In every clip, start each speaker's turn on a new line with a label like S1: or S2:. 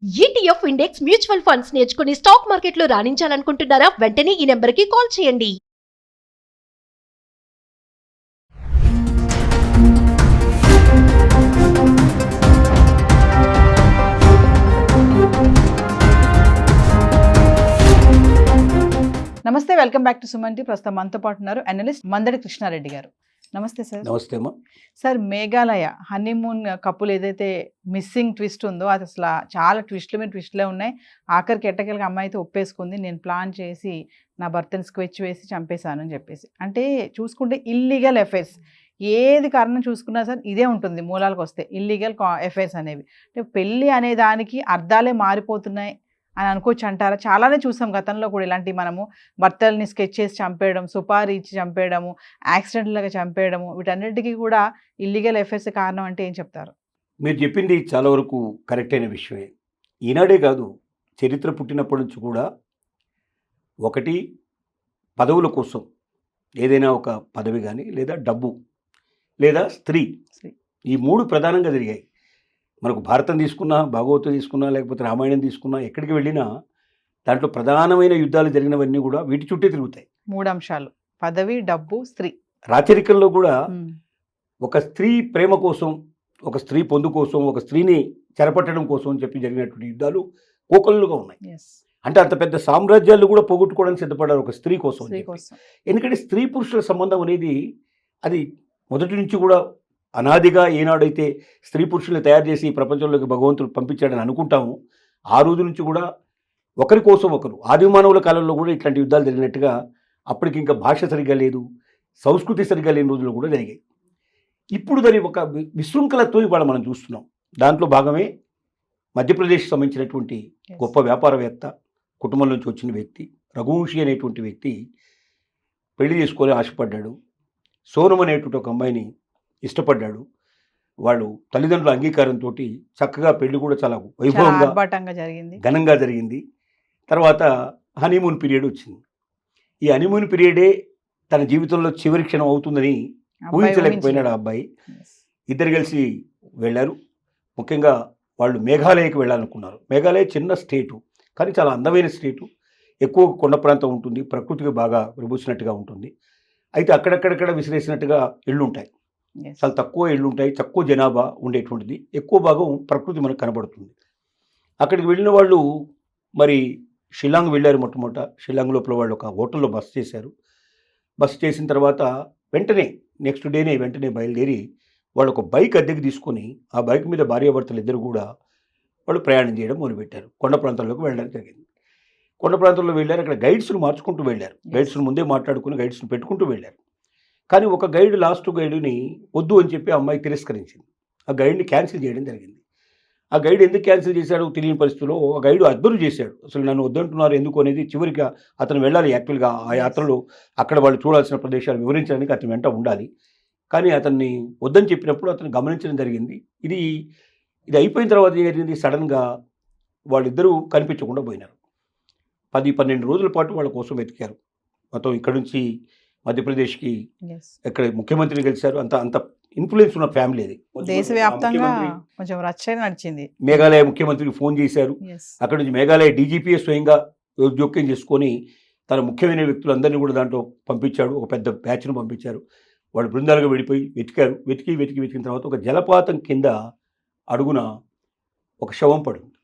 S1: ETF index mutual funds నేర్చుకుని stock మార్కెట్లో రాణించాలనుకుంటున్నారా? వెంటనే ఈ నెంబర్కి కాల్ చేయండి.
S2: నమస్తే, welcome back to Suman T. ప్రస్తుతం మనతో పాటు ఉన్నారు అనలిస్ట్ మందడి కృష్ణారెడ్డి గారు. నమస్తే సార్.
S3: నమస్తే అమ్మా.
S2: సార్, మేఘాలయ హనీమూన్ కపుల్ ఏదైతే మిస్సింగ్ ట్విస్ట్ ఉందో అది అసలు చాలా ట్విస్ట్ల మీద ట్విస్ట్లే ఉన్నాయి. ఆఖరికి ఎట్టకెళ్ళకి అమ్మాయి అయితే ఒప్పేసుకుంది, నేను ప్లాన్ చేసి నా భర్తని స్కెచ్ వేసి చంపేశాను అని చెప్పేసి. అంటే చూసుకుంటే ఇల్లీగల్ అఫైర్స్ ఏది కారణం చూసుకున్నా సార్ ఇదే ఉంటుంది. మూలాలకు వస్తే ఇల్లీగల్ అఫైర్స్ అనేవి, అంటే పెళ్ళి అనే దానికి అర్థాలే మారిపోతున్నాయి అని అనుకోవచ్చు అంటారా? చాలానే చూసాం గతంలో కూడా ఇలాంటివి. మనము భర్తల్ని స్కెచ్ చేసి చంపేయడం, సుపారీ ఇచ్చి చంపేయడము, యాక్సిడెంట్లుగా చంపేయడము, వీటన్నిటికీ కూడా ఇల్లీగల్ అఫైర్స్ కారణం అంటే ఏం చెప్తారు?
S3: మీరు చెప్పింది చాలా వరకు కరెక్ట్ అయిన విషయమే. ఈనాడే కాదు, చరిత్ర పుట్టినప్పటి నుంచి కూడా ఒకటి పదవుల కోసం ఏదైనా ఒక పదవి కానీ, లేదా డబ్బు, లేదా స్త్రీ, ఈ మూడు ప్రధానంగా జరిగాయి. మనకు భారతం తీసుకున్నా, భాగవతం తీసుకున్నా, లేకపోతే రామాయణం తీసుకున్నా, ఎక్కడికి వెళ్ళినా దాంట్లో ప్రధానమైన యుద్ధాలు జరిగినవన్నీ కూడా వీటి చుట్టే తిరుగుతాయి.
S2: మూడు అంశాలు: పదవి, డబ్బు, స్త్రీ.
S3: రాచరికంలో కూడా ఒక స్త్రీ ప్రేమ కోసం, ఒక స్త్రీ పొందు కోసం, ఒక స్త్రీని చెరపట్టడం కోసం అని చెప్పి జరిగినటువంటి యుద్ధాలు కోకొల్లుగా ఉన్నాయి. అంటే అంత పెద్ద సామ్రాజ్యాలు కూడా పోగొట్టుకోవడానికి సిద్ధపడ్డారు ఒక స్త్రీ కోసం. ఎందుకంటే స్త్రీ పురుషుల సంబంధం అనేది అది మొదటి నుంచి కూడా అనాదిగా ఏనాడైతే స్త్రీ పురుషుల్ని తయారు చేసి ప్రపంచంలోకి భగవంతుడు పంపించాడని అనుకుంటాము, ఆ రోజు నుంచి కూడా ఒకరి కోసం ఒకరు, ఆది మానవుల కాలంలో కూడా ఇట్లాంటి యుద్ధాలు జరిగినట్టుగా అప్పటికి ఇంకా భాష సరిగ్గా లేదు, సంస్కృతి సరిగ్గా లేని రోజులు కూడా జరిగాయి. ఇప్పుడు దాని ఒక విశృంఖలతో ఇవాళ మనం చూస్తున్నాం. దాంట్లో భాగమే మధ్యప్రదేశ్ సంబంధించినటువంటి గొప్ప వ్యాపారవేత్త, కుటుంబం నుంచి వచ్చిన వ్యక్తి రఘువంశీ అనేటువంటి వ్యక్తి పెళ్లి చేసుకొని ఆశపడ్డాడు. సోనం అనేటువంటి ఒక అమ్మాయిని ఇష్టపడ్డాడు. వాళ్ళు తల్లిదండ్రుల అంగీకారంతో చక్కగా పెళ్లి కూడా చాలా వైభవంగా
S2: జరిగింది,
S3: ఘనంగా జరిగింది. తర్వాత హనీమూన్ పీరియడ్ వచ్చింది. ఈ హనీమూన్ పీరియడే తన జీవితంలో చివరి క్షణం అవుతుందని ఊహించలేకపోయినాడు ఆ అబ్బాయి. ఇద్దరు కలిసి వెళ్ళారు. ముఖ్యంగా వాళ్ళు మేఘాలయకి వెళ్ళాలనుకున్నారు. మేఘాలయ చిన్న స్టేటు, కానీ చాలా అందమైన స్టేటు. ఎక్కువ కొండ ప్రాంతం ఉంటుంది, ప్రకృతికి బాగా విభూసినట్టుగా ఉంటుంది. అయితే అక్కడక్కడక్కడ విసిరేసినట్టుగా ఇళ్ళు ఉంటాయి, చాలా తక్కువ ఇళ్ళు ఉంటాయి, తక్కువ జనాభా ఉండేటువంటిది, ఎక్కువ భాగం ప్రకృతి మనకు కనబడుతుంది. అక్కడికి వెళ్ళిన వాళ్ళు మరి షిల్లాంగ్ వెళ్ళారు. మొట్టమొదట షిల్లాంగ్ లోపల వాళ్ళు ఒక హోటల్లో బస చేశారు. బస చేసిన తర్వాత వెంటనే నెక్స్ట్ డేనే వెంటనే బయలుదేరి వాళ్ళు ఒక బైక్ అద్దెకి తీసుకొని ఆ బైక్ మీద భార్యాభర్తలు ఇద్దరు కూడా వాళ్ళు ప్రయాణం చేయడం మొదలుపెట్టారు. కొండ ప్రాంతాల్లోకి వెళ్ళడానికి జరిగింది. కొండ ప్రాంతంలో వెళ్ళారు. అక్కడ గైడ్స్ను మార్చుకుంటూ వెళ్ళారు. గైడ్స్ను ముందే మాట్లాడుకుని గైడ్స్ను పెట్టుకుంటూ వెళ్ళారు. కానీ ఒక గైడ్, లాస్ట్ గైడుని వద్దు అని చెప్పి ఆ అమ్మాయి తిరస్కరించింది. ఆ గైడ్ని క్యాన్సిల్ చేయడం జరిగింది. ఆ గైడ్ ఎందుకు క్యాన్సిల్ చేశాడో తెలియని పరిస్థితుల్లో ఆ గైడు అద్భుతం చేశాడు. అసలు నన్ను వద్దంటున్నారు ఎందుకు అనేది చివరిగా అతను వెళ్ళాలి. యాక్చువల్గా ఆ యాత్రలో అక్కడ వాళ్ళు చూడాల్సిన ప్రదేశాలు వివరించడానికి అతను వెంట ఉండాలి. కానీ అతన్ని వద్దని చెప్పినప్పుడు అతను గమనించడం జరిగింది. ఇది అయిపోయిన తర్వాత ఏం జరిగింది, సడన్గా వాళ్ళిద్దరూ కనిపించకుండా పోయినారు. 10-12 రోజుల పాటు వాళ్ళ కోసం వెతికారు. మొత్తం ఇక్కడ నుంచి మధ్యప్రదేశ్కి ఇక్కడ ముఖ్యమంత్రిని కలిశారు. అంత ఇన్ఫ్లుయెన్స్ ఉన్న ఫ్యామిలీ అది.
S2: దేశవ్యాప్తంగా కొంచెం రచ్చ నడిచింది.
S3: మేఘాలయ ముఖ్యమంత్రికి ఫోన్ చేశారు. అక్కడ నుంచి మేఘాలయ డీజీపీ స్వయంగా జోక్యం చేసుకొని తన ముఖ్యమైన వ్యక్తులందరినీ కూడా దాంట్లో పంపించాడు. ఒక పెద్ద బ్యాచ్ను పంపించారు. వాళ్ళు బృందాలుగా వెళ్ళిపోయి వెతికారు. వెతికిన తర్వాత ఒక జలపాతం కింద అడుగున ఒక శవం పడింది.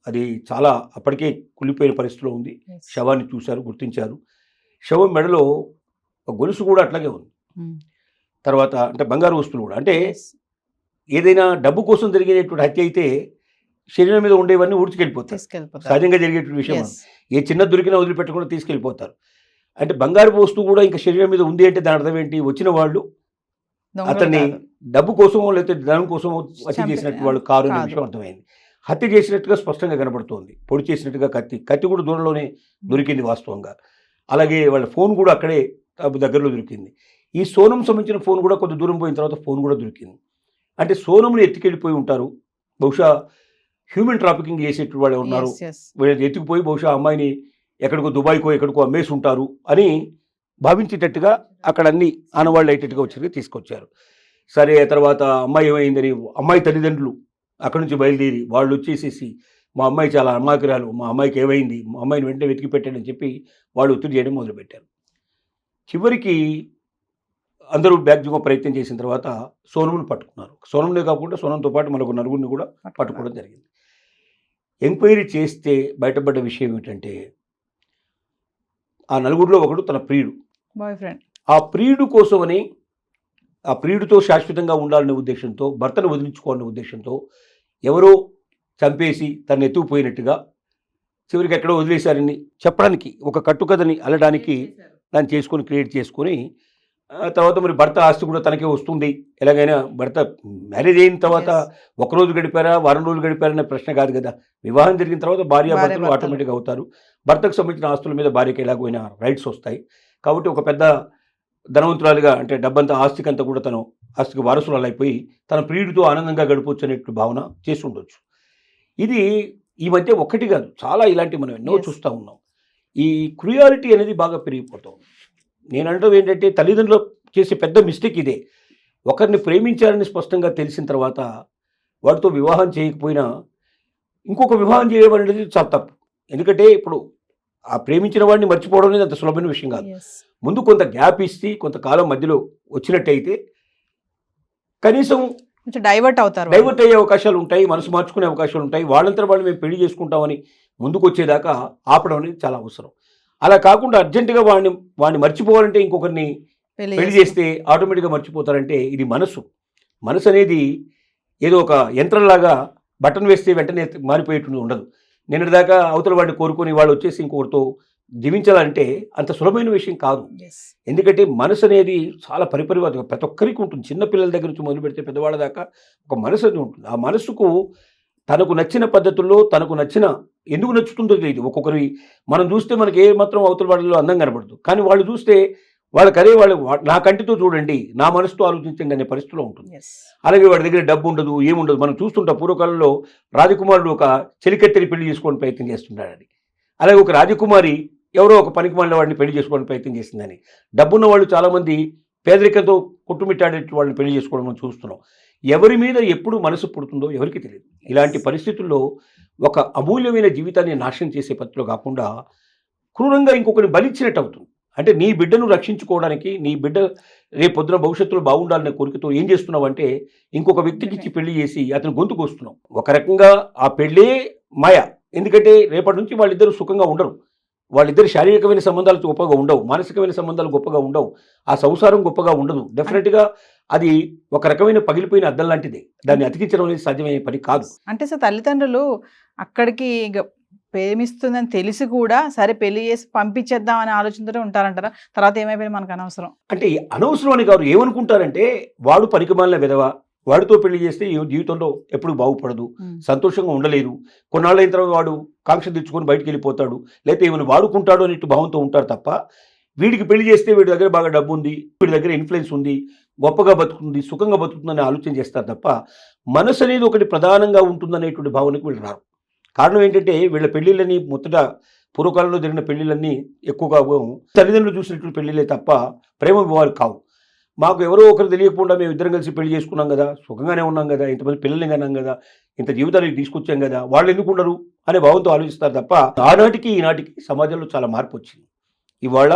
S3: అది చాలా అప్పటికే కుళ్ళిపోయిన పరిస్థితిలో ఉంది. శవాన్ని చూశారు, గుర్తించారు. శవం మెడలో ఒక గొలుసు కూడా అట్లాగే ఉంది. తర్వాత అంటే బంగారు వస్తువులు కూడా, అంటే ఏదైనా డబ్బు కోసం జరిగేటువంటి హత్య అయితే శరీరం మీద ఉండేవన్నీ ఊడ్చుకెళ్ళిపోతారు. సహజంగా జరిగేటువంటి విషయం. ఏ చిన్న దొరికినా వదిలిపెట్టకుండా తీసుకెళ్ళిపోతారు. అంటే బంగారు వస్తువు కూడా ఇంకా శరీరం మీద ఉంది అంటే దాని అర్థం ఏంటి, వచ్చిన వాళ్ళు అతన్ని డబ్బు కోసమో లేకపోతే ధనం కోసమో హత్య చేసినట్టు వాళ్ళు కారు అనే విషయం అర్థమైంది. హత్య చేసినట్టుగా స్పష్టంగా కనబడుతోంది. పొడి చేసినట్టుగా కత్తి కూడా దూరంలోనే దొరికింది వాస్తవంగా. అలాగే వాళ్ళ ఫోన్ కూడా అక్కడే దగ్గరలో దొరికింది. ఈ సోనం సంబంధించిన ఫోన్ కూడా కొంత దూరం పోయిన తర్వాత ఫోన్ కూడా దొరికింది. అంటే సోనంని ఎత్తుకెళ్ళిపోయి ఉంటారు. బహుశా హ్యూమన్ ట్రాఫికింగ్ చేసేటువంటి వాళ్ళు ఉన్నారు. వీళ్ళు ఎత్తుకుపోయి బహుశా అమ్మాయిని ఎక్కడికో దుబాయ్కో ఎక్కడికో అమ్మేసి ఉంటారు అని భావించేటట్టుగా అక్కడ అన్ని ఆనవాళ్ళు అయ్యేటట్టుగా వచ్చి తీసుకొచ్చారు. సరే, తర్వాత అమ్మాయి ఏమైందని అమ్మాయి తల్లిదండ్రులు అక్కడి నుంచి బయలుదేరి వాళ్ళు వచ్చేసేసి మా అమ్మాయి చాలా అమాయకురాలు, మా అమ్మాయికి ఏమైంది, మా అమ్మాయిని వెంటనే వెతికి పెట్టాడని చెప్పి వాళ్ళు ఒత్తిడి చేయడం మొదలుపెట్టారు. చివరికి అందరూ బ్యాగ్ దిగో ప్రయత్నం చేసిన తర్వాత సోనంని పట్టుకున్నారు. సోనంనే కాకుండా సోనంతో పాటు మరొక నలుగురిని కూడా పట్టుకోవడం జరిగింది. ఎంక్వైరీ చేస్తే బయటపడ్డ విషయం ఏమిటంటే ఆ నలుగురిలో ఒకడు తన ప్రియుడు.
S2: Boy friend.
S3: ఆ ప్రియుడు కోసమని, ఆ ప్రియుడితో శాశ్వతంగా ఉండాలనే ఉద్దేశంతో, భర్తను వదిలించుకోవాలనే ఉద్దేశంతో ఎవరో చంపేసి తను ఎత్తుకుపోయినట్టుగా చివరికి ఎక్కడో వదిలేశారని చెప్పడానికి, ఒక కట్టుకథని అల్లడానికి దాన్ని చేసుకొని క్రియేట్ చేసుకొని తర్వాత మరి భర్త ఆస్తి కూడా తనకే వస్తుంది. ఎలాగైనా భర్త మ్యారేజ్ అయిన తర్వాత ఒకరోజు గడిపారా, వారం రోజులు గడిపారనే ప్రశ్న కాదు కదా. వివాహం జరిగిన తర్వాత భార్యాభర్తలు ఆటోమేటిక్గా అవుతారు. భర్తకు సంబంధించిన ఆస్తుల మీద భార్యకి ఎలాగైనా రైట్స్ వస్తాయి. కాబట్టి ఒక పెద్ద ధనవంతురాలుగా, అంటే డబ్బంతా ఆస్తికంతా కూడా తను ఆస్తికి వారసురాలు అయిపోయి తన ప్రియుడితో ఆనందంగా గడపవచ్చు అనేట్లు భావన చేసి ఉండొచ్చు. ఇది ఈ మధ్య ఒక్కటి కాదు, చాలా ఇలాంటి మనం ఎన్నో చూస్తూ ఉన్నాం. ఈ క్రుయాలిటీ అనేది బాగా పెరిగిపోతాం. నేను అంటది ఏంటంటే తల్లిదండ్రులు చేసే పెద్ద మిస్టేక్ ఇదే. ఒకరిని ప్రేమించారని స్పష్టంగా తెలిసిన తర్వాత వాడితో వివాహం చేయకపోయినా ఇంకొక వివాహం చేయడం అనేది చాలా తప్పు. ఎందుకంటే ఇప్పుడు ఆ ప్రేమించిన వాడిని మర్చిపోవడం అనేది అంత సులభమైన విషయం కాదు. ముందు కొంత గ్యాప్ ఇస్తే కొంతకాలం మధ్యలో వచ్చినట్టయితే కనీసం
S2: డైవర్ట్
S3: అయ్యే అవకాశాలు ఉంటాయి, మనసు మార్చుకునే అవకాశాలు ఉంటాయి. వాళ్ళంతా వాళ్ళు మేము పెళ్లి చేసుకుంటామని ముందుకు వచ్చేదాకా ఆపడం అనేది చాలా అవసరం. అలా కాకుండా అర్జెంటుగా వాడిని మర్చిపోవాలంటే ఇంకొకరిని పెళ్లి చేస్తే ఆటోమేటిక్గా మర్చిపోతారంటే ఇది మనసు అనేది ఏదో ఒక యంత్రంలాగా బటన్ వేస్తే వెంటనే మారిపోయేటువంటి ఉండదు. నిన్నటిదాకా అవతల వాడిని కోరుకొని వాళ్ళు వచ్చేసి ఇంకొకరితో జీవించాలంటే అంత సులభమైన విషయం కాదు. ఎందుకంటే మనసు అనేది చాలా పరిపరివాద, ప్రతి ఒక్కరికి ఉంటుంది. చిన్నపిల్లల దగ్గర నుంచి మొదలు పెడితే పెద్దవాళ్ళ దాకా ఒక మనసు అనేది ఉంటుంది. ఆ మనసుకు తనకు నచ్చిన పద్ధతుల్లో, తనకు నచ్చిన, ఎందుకు నచ్చుతుందో తెలియదు. ఒక్కొక్కరి మనం చూస్తే మనకి ఏ మాత్రం అవతల వాళ్ళలో అందం కనబడదు, కానీ వాళ్ళు చూస్తే వాళ్ళు నా కంటితో చూడండి, నా మనసుతో ఆలోచించండి అనే పరిస్థితిలో ఉంటుంది. అలాగే వాడి దగ్గర డబ్బు ఉండదు, ఏముండదు. మనం చూస్తుంటాం పూర్వకాలంలో రాజకుమారుడు ఒక చెలికత్తెని పెళ్లి చేసుకోవడానికి ప్రయత్నం చేస్తున్నాడని, అలాగే ఒక రాజకుమారి ఎవరో ఒక పనికి మాలిన వాడిని పెళ్లి చేసుకోవడానికి ప్రయత్నం చేసిందని. డబ్బున్న వాళ్ళు చాలామంది పేదరికంతో కొట్టుమిట్టాడే వాళ్ళని పెళ్లి చేసుకోవడం మనం చూస్తున్నాం. ఎవరి మీద ఎప్పుడు మనసు పుడుతుందో ఎవరికి తెలియదు. ఇలాంటి పరిస్థితుల్లో ఒక అమూల్యమైన జీవితాన్ని నాశనం చేసే పద్ధతిలో కాకుండా క్రూరంగా ఇంకొకరిని బలిచ్చినట్టు అవుతుంది. అంటే నీ బిడ్డను రక్షించుకోవడానికి, నీ బిడ్డ రేపు పొద్దున భవిష్యత్తులో బాగుండాలనే కోరికతో ఏం చేస్తున్నావు అంటే ఇంకొక వ్యక్తికి ఇచ్చి పెళ్లి చేసి అతను గొంతు కోస్తున్నావు. ఒక రకంగా ఆ పెళ్ళే మాయ. ఎందుకంటే రేపటి నుంచి వాళ్ళిద్దరూ సుఖంగా ఉండరు. వాళ్ళిద్దరు శారీరకమైన సంబంధాలు గొప్పగా ఉండవు, మానసికమైన సంబంధాలు గొప్పగా ఉండవు, ఆ సంసారం గొప్పగా ఉండదు. డెఫినెట్గా అది ఒక రకమైన పగిలిపోయిన అద్దం లాంటిదే. దాన్ని అతికించడం అనేది సాధ్యమయ్యే పని కాదు.
S2: అంటే సార్ తల్లిదండ్రులు అక్కడికి ప్రేమిస్తుందని తెలిసి కూడా సరే పెళ్లి చేసి పంపించేద్దాం అనే ఆలోచనతో ఉంటారంటారా? తర్వాత ఏమైపోయినా మనకు అనవసరం
S3: అంటే అనవసరం అని కాదు. ఏమనుకుంటారంటే వాడు పనికిమాలిన విధవ, వాడితో పెళ్లి చేస్తే జీవితంలో ఎప్పుడు బాగుపడదు, సంతోషంగా ఉండలేదు, కొన్నాళ్ళైన తర్వాత వాడు కాంక్ష తెచ్చుకొని బయటికి వెళ్ళిపోతాడు, లేకపోతే ఏమైనా వాడుకుంటాడు అనేట్టు భావంతో ఉంటారు తప్ప వీడికి పెళ్లి చేస్తే వీడి దగ్గర బాగా డబ్బు ఉంది, వీడి దగ్గర ఇన్ఫ్లుయెన్స్ ఉంది, గొప్పగా బతుకుతుంది, సుఖంగా బతుకుతుందని ఆలోచన చేస్తారు తప్ప మనసు అనేది ఒకటి ప్రధానంగా ఉంటుందనేటువంటి భావనకు వీళ్ళు రారు. కారణం ఏంటంటే వీళ్ళ పెళ్లిళ్ళని మొదట పూర్వకాలంలో జరిగిన పెళ్లిళ్ళన్నీ ఎక్కువగా తల్లిదండ్రులు చూసినటువంటి పెళ్లిళ్ళే తప్ప ప్రేమ వివాహాలు కావు. మాకు ఎవరో ఒకరు తెలియకుండా మేము ఇద్దరం కలిసి పెళ్లి చేసుకున్నాం కదా, సుఖంగానే ఉన్నాం కదా, ఇంతమంది పిల్లల్ని కన్నాం కదా, ఇంత జీవితానికి తీసుకొచ్చాం కదా, వాళ్ళు ఎందుకు ఉండరు అనే భావంతో ఆలోచిస్తారు తప్ప ఆనాటికి ఈనాటికి సమాజంలో చాలా మార్పు వచ్చింది. ఇవాళ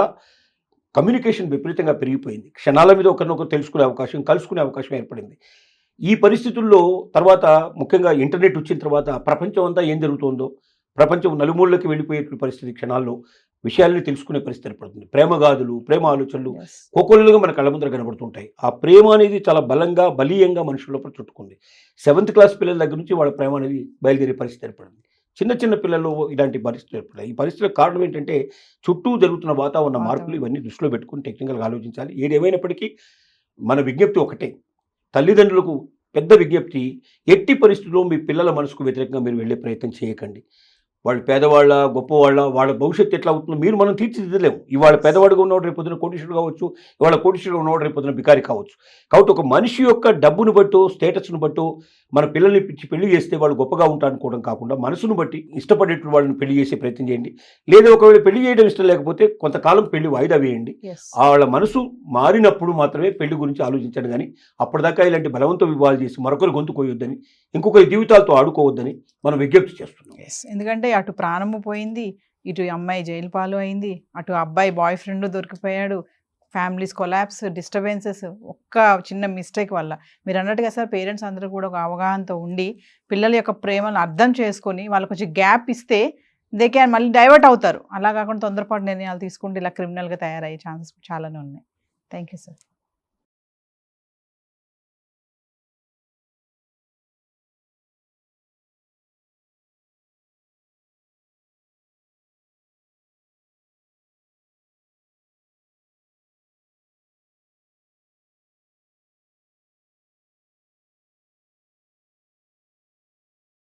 S3: కమ్యూనికేషన్ విపరీతంగా పెరిగిపోయింది. క్షణాల మీద ఒకరినొకరు తెలుసుకునే అవకాశం, కలుసుకునే అవకాశం ఏర్పడింది. ఈ పరిస్థితుల్లో తర్వాత ముఖ్యంగా ఇంటర్నెట్ వచ్చిన తర్వాత ప్రపంచం అంతా ఏం జరుగుతుందో, ప్రపంచం నలుమూలకి వెళ్ళిపోయేటువంటి పరిస్థితి, క్షణాల్లో విషయాల్ని తెలుసుకునే పరిస్థితి ఏర్పడుతుంది. ప్రేమగాథలు, ప్రేమ ఆలోచనలు కోకొల్లుగా మన కళ్ళ ముందర కనబడుతుంటాయి. ఆ ప్రేమ అనేది చాలా బలంగా, బలీయంగా మనుషుల లోపల చుట్టుకుంది. 7th క్లాస్ పిల్లల దగ్గర నుంచి వాళ్ళ ప్రేమ అనేది బయలుదేరే పరిస్థితి ఏర్పడింది. చిన్న చిన్న పిల్లల్లో ఇలాంటి పరిస్థితులు ఏర్పడాయి. ఈ పరిస్థితులకు కారణం ఏంటంటే చుట్టూ జరుగుతున్న వాతావరణ మార్పులు, ఇవన్నీ దృష్టిలో పెట్టుకుని టెక్నికల్గా ఆలోచించాలి. ఏదేమైనప్పటికీ మన విజ్ఞప్తి ఒకటే, తల్లిదండ్రులకు పెద్ద విజ్ఞప్తి, ఎట్టి పరిస్థితుల్లో మీ పిల్లల మనసుకు వ్యతిరేకంగా మీరు వెళ్ళే ప్రయత్నం చేయకండి. వాళ్ళు పేదవాళ్ళ గొప్పవాళ్ళ వాళ్ళ భవిష్యత్తు ఎట్లా అవుతుందో మీరు మనం తీర్చిదిద్దలేము. ఇవాళ పేదవాడిగా ఉన్నవాడు రేపు పొద్దున కోటీశ్వరుడు కావచ్చు, ఇవాళ కోటీశ్వరుడు ఉన్నవాడు రేపు పొద్దున బికారి కావచ్చు. కాబట్టి ఒక మనిషి యొక్క డబ్బును బట్టో స్టేటస్ను బట్టో మన పిల్లల్ని పిచ్చి పెళ్లి చేస్తే వాళ్ళు గొప్పగా ఉంటారు అనుకోవడం కాకుండా మనసును బట్టి ఇష్టపడేటువంటి వాళ్ళని పెళ్లి చేసే ప్రయత్నం చేయండి. లేదా ఒకవేళ పెళ్లి చేయడం ఇష్టం లేకపోతే కొంతకాలం పెళ్లి వాయిదా వేయండి. వాళ్ళ మనసు మారినప్పుడు మాత్రమే పెళ్లి గురించి ఆలోచించండి. కానీ అప్పటిదాకా ఇలాంటి బలవంత వివాహాలు చేసి మరొకరి గొంతు కోయొద్దని, ఇంకొకరి జీవితాలతో ఆడుకోవద్దని మనం విజ్ఞప్తి చేస్తున్నాం.
S2: ఎందుకంటే అటు ప్రాణము పోయింది, ఇటు అమ్మాయి జైలు పాలు అయింది, అటు అబ్బాయి బాయ్ ఫ్రెండ్ దొరికిపోయాడు, ఫ్యామిలీస్ కొలాప్స్, డిస్టర్బెన్సెస్ ఒక్క చిన్న మిస్టేక్ వల్ల. మీరు అన్నట్టుగా సార్ పేరెంట్స్ అందరూ కూడా ఒక అవగాహనతో ఉండి పిల్లల యొక్క ప్రేమను అర్థం చేసుకొని వాళ్ళకి కొంచెం గ్యాప్ ఇస్తే దే క్యాన్ మళ్ళీ డైవర్ట్ అవుతారు. అలా కాకుండా తొందరపాటు నిర్ణయాలు తీసుకుంటే ఇలా క్రిమినల్గా తయారయ్యే ఛాన్సెస్ చాలానే ఉన్నాయి. Thank you sir.